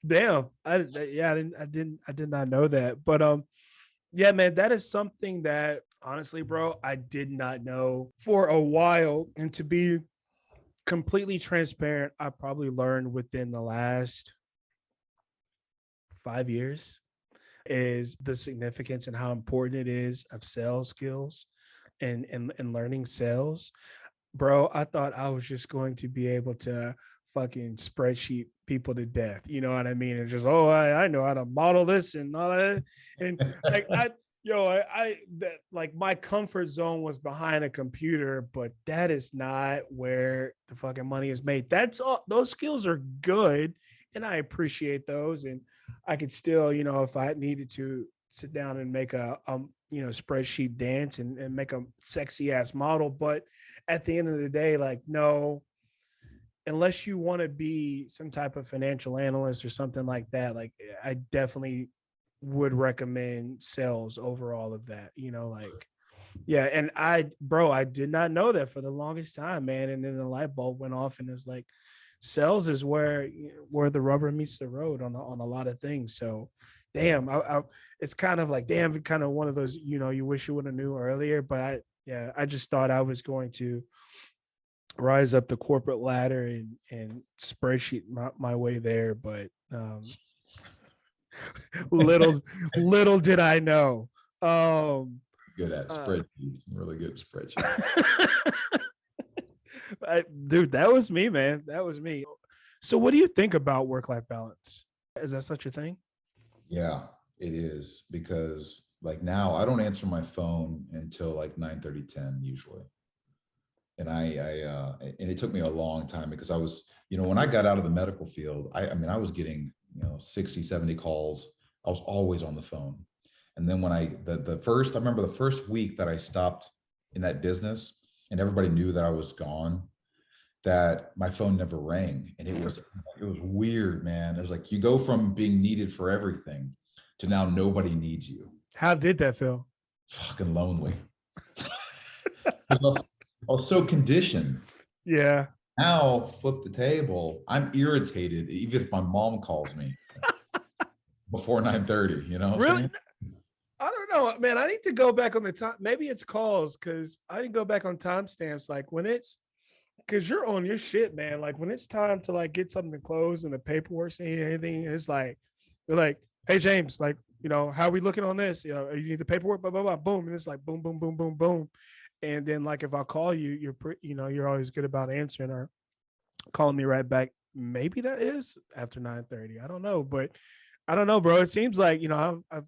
Damn. I did not know that. But yeah, man, that is something that honestly, bro, I did not know for a while. And to be completely transparent, I probably learned within the last 5 years is the significance and how important it is of sales skills and learning sales. Bro, I thought I was just going to be able to fucking spreadsheet people to death. You know what I mean? And just, oh, I know how to model this and all that. And like that like my comfort zone was behind a computer, but that is not where the fucking money is made. That's all. Those skills are good, and I appreciate those. And I could still, if I needed to sit down and make a spreadsheet dance and make a sexy ass model. But at the end of the day, like, no, unless you want to be some type of financial analyst or something like that, like I definitely would recommend sales over all of that, like, yeah. And I did not know that for the longest time, man. And then the light bulb went off and it was like, sales is where the rubber meets the road on a lot of things. So damn, it's kind of like, damn, kind of one of those, you wish you would have knew earlier. But I just thought I was going to rise up the corporate ladder and spreadsheet my way there. But little did I know. good at spreadsheets, really good at spreadsheets. Dude, that was me, man. That was me. So what do you think about work-life balance? Is that such a thing? Yeah, it is, because like now I don't answer my phone until like 9:30, 10 usually. And and it took me a long time because I was, when I got out of the medical field, I was getting, 60, 70 calls. I was always on the phone. And then when I remember the first week that I stopped in that business and everybody knew that I was gone, that my phone never rang. And it was weird, man. It was like, you go from being needed for everything to now nobody needs you. How did that feel? Fucking lonely. I was so conditioned. Yeah. Now flip the table. I'm irritated even if my mom calls me before 9:30, Really? I don't know, man. I need to go back on the time. Maybe it's calls because I didn't go back on timestamps. Like when it's, because you're on your shit, man. Like when it's time to like get something closed and the paperwork saying anything, it's like, they're like, hey James, like, how are we looking on this? You need the paperwork, blah blah blah, boom, and it's like boom, boom, boom, boom, boom. And then like if I call you, you're always good about answering or calling me right back. Maybe that is after 9:30. I don't know, but I don't know, bro. It seems like I've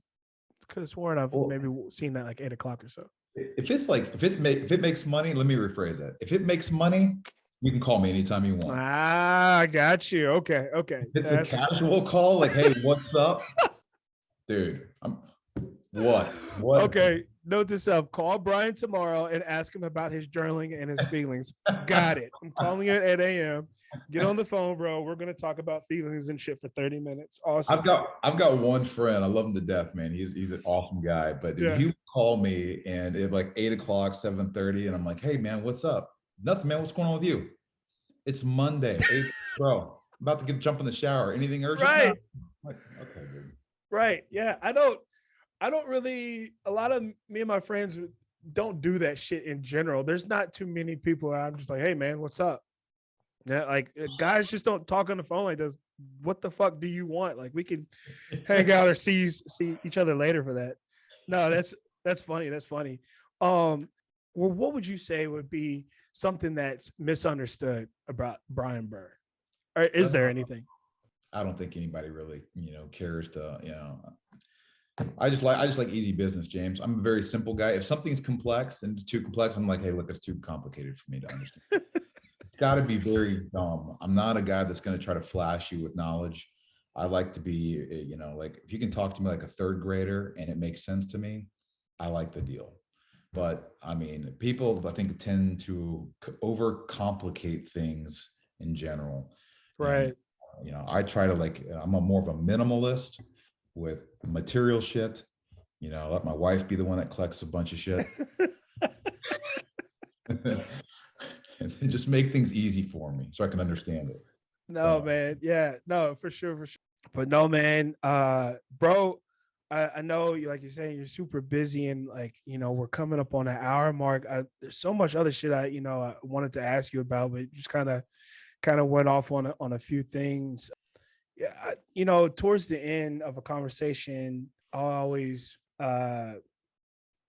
could have sworn I've maybe seen that like 8 o'clock or so. If it makes money, let me rephrase that. If it makes money, you can call me anytime you want. I got you. Okay. If it's a casual call, like, hey, what's up, dude? What? Okay. Note to self: call Brian tomorrow and ask him about his journaling and his feelings. Got it. I'm calling you at 8 a.m. Get on the phone, bro. We're gonna talk about feelings and shit for 30 minutes. Awesome. I've got one friend. I love him to death, man. He's an awesome guy. But dude, Yeah. he would call me and it like 8 o'clock, 7:30, and I'm like, hey man, what's up? Nothing, man. What's going on with you? It's Monday, 8, bro. About to jump in the shower. Anything urgent? No. Right. Like, okay, dude. Right. Yeah. I don't really, a lot of me and my friends don't do that shit in general. There's not too many people where I'm just like, hey man, what's up? Yeah, like guys just don't talk on the phone like this. What the fuck do you want? Like we can hang out or see each other later for that. No, that's funny. That's funny. Well, what would you say would be something that's misunderstood about Brian Burr? Or is there anything? I don't think anybody really, cares to, I just like easy business, James. I'm a very simple guy. If something's complex and it's too complex, I'm like, hey, look, it's too complicated for me to understand. It's got to be very dumb. I'm not a guy that's going to try to flash you with knowledge. I like to be, like if you can talk to me like a third grader and it makes sense to me, I like the deal. But I mean, people I think tend to overcomplicate things in general. Right. And, I try to I'm a more of a minimalist with material shit. Let my wife be the one that collects a bunch of shit. And just make things easy for me so I can understand it. No, man. Yeah, no, for sure, for sure. But no, man, bro, I know you, like you're saying, you're super busy and like, we're coming up on an hour mark. There's so much other shit I wanted to ask you about, but just kind of went off on a few things. Yeah, towards the end of a conversation, I'll always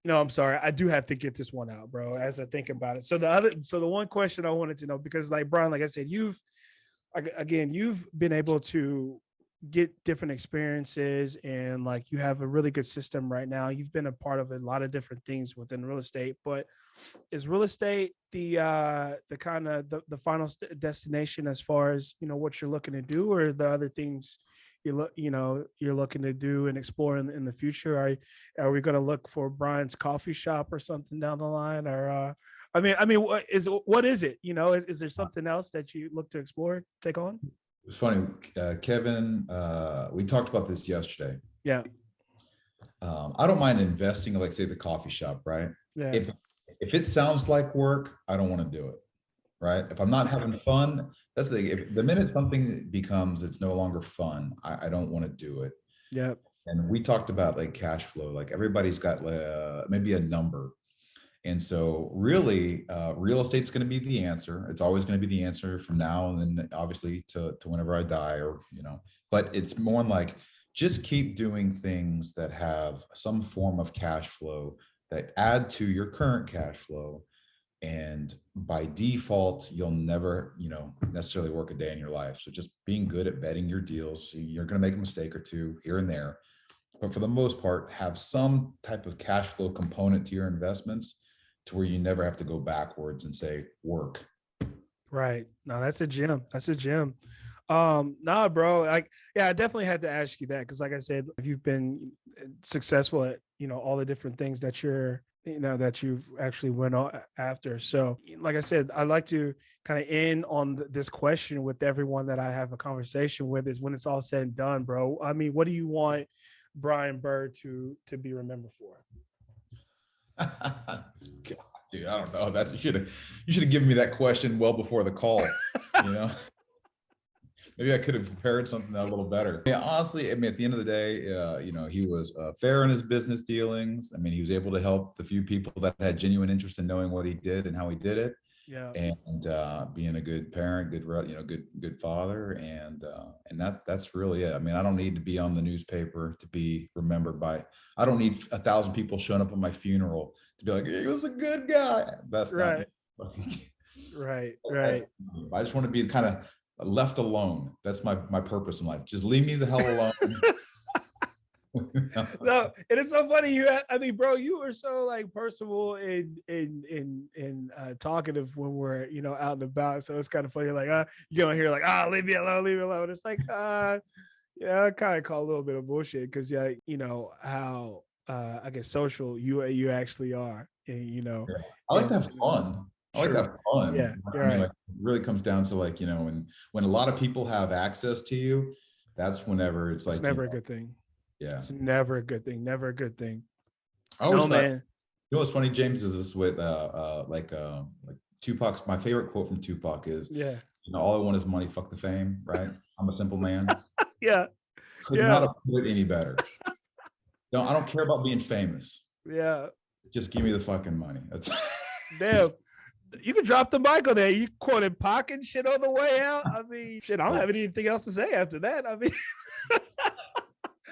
no, I'm sorry. I do have to get this one out, bro, as I think about it. So the one question I wanted to know, because like Brian, like I said, you've been able to get different experiences and like you have a really good system right now. You've been a part of a lot of different things within real estate, but is real estate the kind of the final destination as far as what you're looking to do, or the other things you're looking to do and explore in the future? Are we going to look for Brian's coffee shop or something down the line, or I mean, what is it? Is there something else that you look to explore, take on? It's funny, Kevin. We talked about this yesterday. Yeah. I don't mind investing, like say the coffee shop, right? Yeah. If it sounds like work, I don't want to do it, right? If I'm not having fun, that's the thing. If the minute something becomes it's no longer fun, I don't want to do it. Yeah. And we talked about like cash flow, like everybody's got maybe a number. And so really, real estate's going to be the answer. It's always going to be the answer from now and then obviously to whenever I die, or, but it's more like just keep doing things that have some form of cash flow that add to your current cash flow. And by default, you'll never, necessarily work a day in your life. So just being good at betting your deals. You're going to make a mistake or two here and there, but for the most part, have some type of cash flow component to your investments to where you never have to go backwards and say work. Right. No, that's a gem. That's a gem. Nah, bro. Like, yeah, I definitely had to ask you that because, like I said, if you've been successful at all the different things that that you've actually went on after. So, like I said, I like to kind of end on this question with everyone that I have a conversation with: is when it's all said and done, bro. I mean, what do you want Brian Burr to be remembered for? God, dude, I don't know. That you should have given me that question well before the call. Maybe I could have prepared something a little better. Yeah, honestly, I mean, at the end of the day, he was fair in his business dealings. I mean, he was able to help the few people that had genuine interest in knowing what he did and how he did it. Yeah. And being a good parent, good father, and that's really it. I mean, I don't need to be on the newspaper to be remembered by. I don't need 1,000 people showing up at my funeral to be like, he was a good guy. That's right. Not right. I just want to be kind of left alone. That's my purpose in life. Just leave me the hell alone. No, it is so funny. I mean, bro, you were so like personable and talkative when we're out and about. So it's kind of funny. Like, you don't hear like, leave me alone, leave me alone. It's like, yeah, I kind of call a little bit of bullshit because how I guess social you actually are, and Yeah. I like to have and fun. I like to true. have fun. Yeah, you're I mean, right. like, it really comes down to, like, when a lot of people have access to you, that's whenever it's It's like, never a good thing. yeah. It's never a good thing. Never a good thing. I No, always thought, man. what's funny, James, is this with like Tupac's, my favorite quote from Tupac is, Yeah. all I want is money, fuck the fame, right? I'm a simple man. Yeah. Could not Yeah. have put it any better. No, I don't care about being famous. Yeah. Just give me the fucking money. That's Damn. You can drop the mic on there. You quoted Pac and shit on the way out. I mean, shit, I don't have anything else to say after that. I mean, that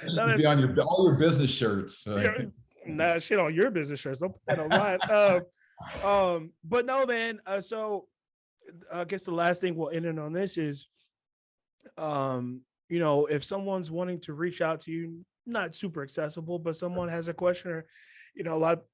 no, should be that's on all your business shirts. yeah, nah, shit on your business shirts. Don't put that on mine. But no, man. So I guess the last thing we'll end it on this is, if someone's wanting to reach out to you, not super accessible, but someone has a question, or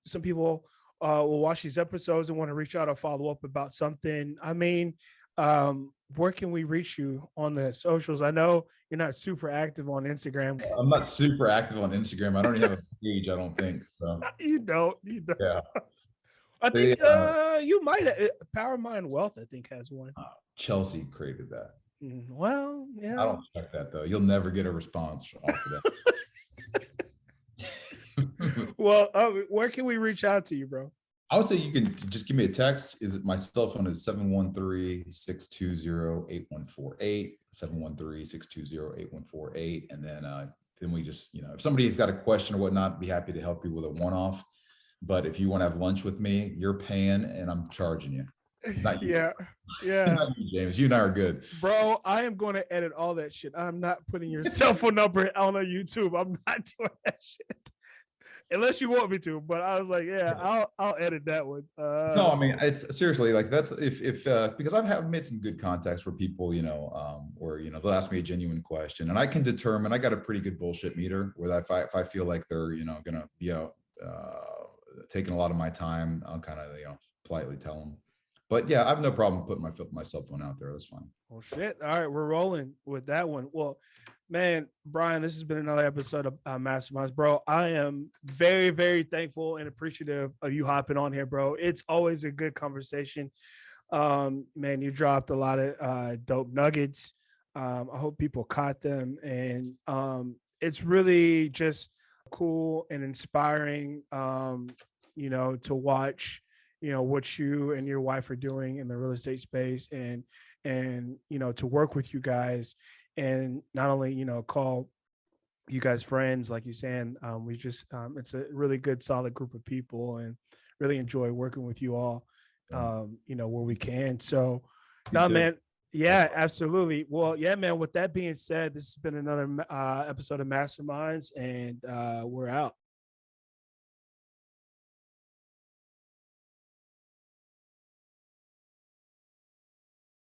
some people will watch these episodes and want to reach out or follow up about something. I mean, where can we reach you on the socials? I know you're not super active on Instagram. I'm not super active on Instagram. I don't even have a page, I don't think. So You don't. yeah. I They think you might. Power Mind Wealth, I think, has one. Chelsea created that. Well, I yeah. don't check that though. You'll never get a response off of that. Well, where can we reach out to you, bro? I would say you can just give me a text. Is it my cell phone is 713-620-8148, 713-620-8148. And then we just, if somebody's got a question or whatnot, I'd be happy to help you with a one-off. But if you want to have lunch with me, you're paying and I'm charging you. Not you. Yeah. Yeah. Not you, James. You and I are good. Bro, I am going to edit all that shit. I'm not putting your cell phone number on YouTube. I'm not doing that shit. Unless you want me to, but I was like, yeah, I'll edit that one. No, I mean, it's seriously, like, that's if because I've made some good contacts where people, where they'll ask me a genuine question and I can determine. I got a pretty good bullshit meter where if I feel like they're gonna be out taking a lot of my time, I'll kind of politely tell them. But yeah, I have no problem putting my cell phone out there. That's fine. Well, shit. All right, we're rolling with that one. Well, man, Brian, this has been another episode of Masterminds, bro. I am very, very thankful and appreciative of you hopping on here, bro. It's always a good conversation. Man, you dropped a lot of dope nuggets. I hope people caught them, and it's really just cool and inspiring. To watch what you and your wife are doing in the real estate space, and to work with you guys, and not only call you guys friends, like you're saying. We just it's a really good solid group of people, and really enjoy working with you all where we can. So no, man. Yeah, absolutely. Well, yeah, man, with that being said, this has been another episode of Masterminds, and we're out.